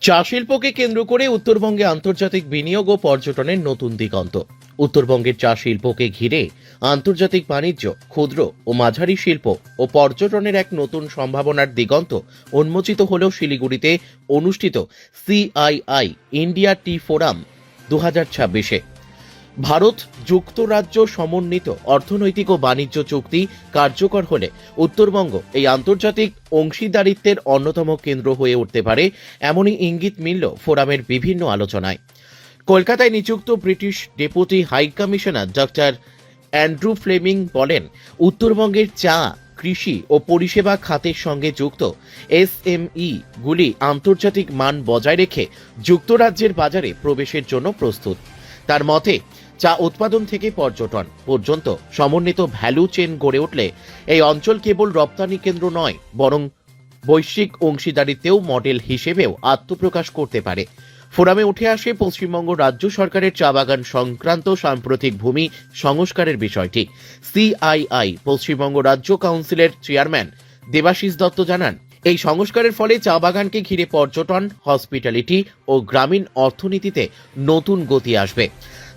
চা শিল্পকে কেন্দ্র করে উত্তরবঙ্গে আন্তর্জাতিক বিনিয়োগ ও পর্যটনের নতুন দিগন্ত। উত্তরবঙ্গের চা শিল্পকে ঘিরে আন্তর্জাতিক বাণিজ্য, ক্ষুদ্র ও মাঝারি শিল্প ও পর্যটনের এক নতুন সম্ভাবনার দিগন্ত উন্মোচিত হল শিলিগুড়িতে অনুষ্ঠিত সিআইআই ইন্ডিয়া টি ফোরাম 2026-এ। ভারত যুক্তরাজ্য সমন্বিত অর্থনৈতিক ও বাণিজ্য চুক্তি কার্যকর হলে উত্তরবঙ্গ এই আন্তর্জাতিক অংশীদারিত্বের অন্যতম কেন্দ্র হয়ে উঠতে পারে, এমনই ইঙ্গিত মিলল ফোরামের বিভিন্ন আলোচনায়। কলকাতায় নিযুক্ত British deputy high commissioner doctor Andrew Fleming বলেন, উত্তরবঙ্গের চা, কৃষি ও পরিষেবা খাতের সঙ্গে যুক্ত এসএমই গুলি আন্তর্জাতিক মান বজায় রেখে যুক্তরাজ্যের বাজারে প্রবেশের জন্য প্রস্তুত। তার মতে, চা উৎপাদন থেকে পর্যটন পর্যন্ত সমন্বিত ভ্যালু চেন গড়ে উঠলে এই অঞ্চল কেবল রপ্তানি কেন্দ্র নয়, বরং বৈশ্বিক অংশীদারিত্বেও মডেল হিসেবেও আত্মপ্রকাশ করতে পারে। ফোরামে উঠে আসে পশ্চিমবঙ্গ রাজ্য সরকারের চা বাগান সংক্রান্ত সাম্প্রতিক ভূমি সংস্কারের বিষয়টি। সিআইআই পশ্চিমবঙ্গ রাজ্য কাউন্সিলের চেয়ারম্যান দেবাশিস দত্ত জানান, এই সংস্কারের ফলে চা বাগানকে ঘিরে পর্যটন, হসপিটালিটি ও গ্রামীণ অর্থনীতিতে নতুন গতি আসবে।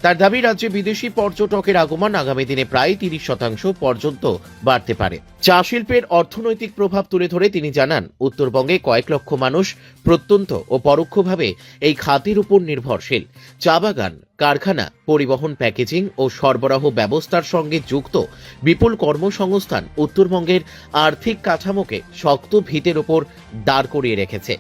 তার দাবি, রাজ্যে বিদেশি পর্যটকের আগমন আগামী দিনে প্রায় 30% পর্যন্ত বাড়তে পারে। চা শিল্পের অর্থনৈতিক প্রভাব তুলে ধরে তিনি জানান, উত্তরবঙ্গে কয়েক লক্ষ মানুষ প্রত্যন্ত ও পরোক্ষভাবে এই খাতের উপর নির্ভরশীল। চা বাগান, কারখানা, পরিবহন, প্যাকেজিং ও সরবরাহ ব্যবস্থার সঙ্গে যুক্ত বিপুল কর্মসংস্থান উত্তরবঙ্গের আর্থিক কাঠামোকে শক্ত ভিতের ওপর দাঁড় করিয়ে রেখেছে।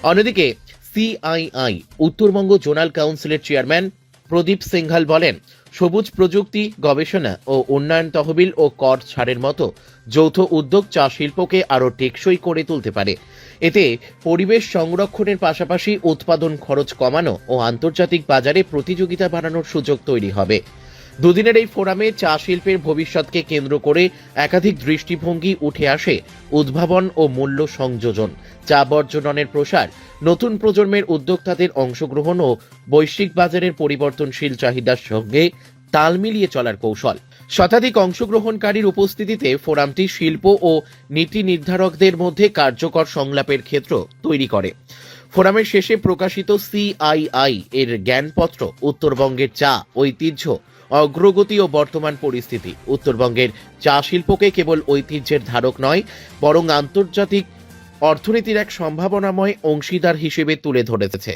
অন্যদিকে সিআইআই উত্তরবঙ্গ জোনাল কাউন্সিলের চেয়ারম্যান প্রদীপ সিংঘাল বলেন, সবুজ প্রযুক্তি, গবেষণা ও উন্নয়ন তহবিল ও কর ছাড়ের মতো যৌথ উদ্যোগ চা শিল্পকে আরও টেকসই করে তুলতে পারে। এতে পরিবেশ সংরক্ষণের পাশাপাশি উৎপাদন খরচ কমানো ও আন্তর্জাতিক বাজারে প্রতিযোগিতা বাড়ানোর সুযোগ তৈরি হবে। দুদিনের এই ফোরামে চা শিল্পের ভবিষ্যৎকে কেন্দ্র করে একাধিক দৃষ্টিভঙ্গি উঠে আসে। উদ্ভাবন ও মূল্য সংযোজন, চা বর্জনের প্রসার, নতুন প্রজন্মের উদ্যোক্তাদের অংশগ্রহণ ও বৈশ্বিক বাজারের পরিবর্তনশীল চাহিদার সঙ্গে তাল মিলিয়ে চলার কৌশল। শতাধিক অংশগ্রহণকারীর উপস্থিতিতে ফোরামটি শিল্প ও নীতি নির্ধারকদের মধ্যে কার্যকর সংলাপের ক্ষেত্র তৈরি করে। ফোরামের শেষে প্রকাশিত সিআইআই এর জ্ঞানপত্র উত্তরবঙ্গের চা ঐতিহ্য, অগ্রগতি ও বর্তমান পরিস্থিতি উত্তরবঙ্গের চা শিল্পকে কেবল ঐতিহ্যের ধারক নয়, বরং আন্তর্জাতিক অর্থনীতির এক সম্ভাবনাময় অংশীদার হিসেবে তুলে ধরেছে।